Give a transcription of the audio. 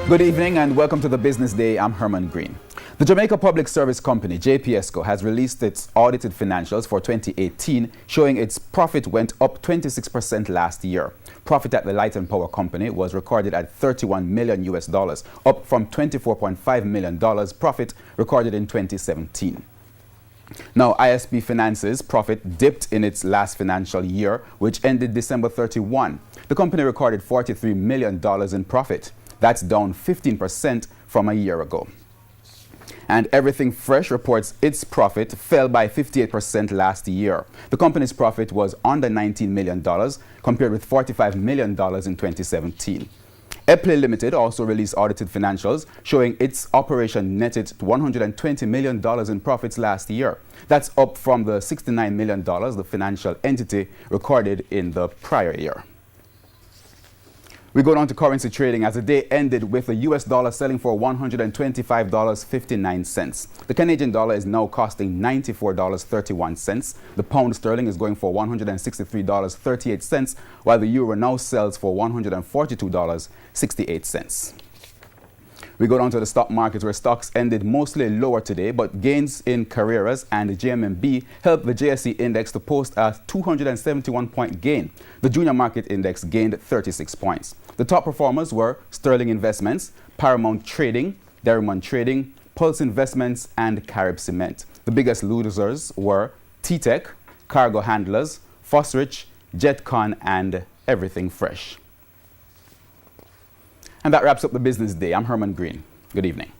Good evening and welcome to the Business Day. I'm Herman Green. The Jamaica Public Service Company, JPSCO, has released its audited financials for 2018, showing its profit went up 26% last year. Profit at the Light and Power Company was recorded at $31 million, up from $24.5 million profit recorded in 2017. Now, ISP Finance's profit dipped in its last financial year, which ended December 31. The company recorded $43 million in profit. That's down 15% from a year ago. And Everything Fresh reports its profit fell by 58% last year. The company's profit was under $19 million, compared with $45 million in 2017. Epley Limited also released audited financials showing its operation netted $120 million in profits last year. That's up from the $69 million the financial entity recorded in the prior year. We go down to currency trading as the day ended with the US dollar selling for $125.59. The Canadian dollar is now costing $94.31. The pound sterling is going for $163.38, while the euro now sells for $142.68. We go down to the stock market where stocks ended mostly lower today, but gains in Carreras and the JMMB helped the JSE index to post a 271-point gain. The junior market index gained 36 points. The top performers were Sterling Investments, Paramount Trading, Derrimon Trading, Pulse Investments, and Carib Cement. The biggest losers were T-Tech, Cargo Handlers, Fosrich, Jetcon, and Everything Fresh. And that wraps up the Business Day. I'm Herman Green. Good evening.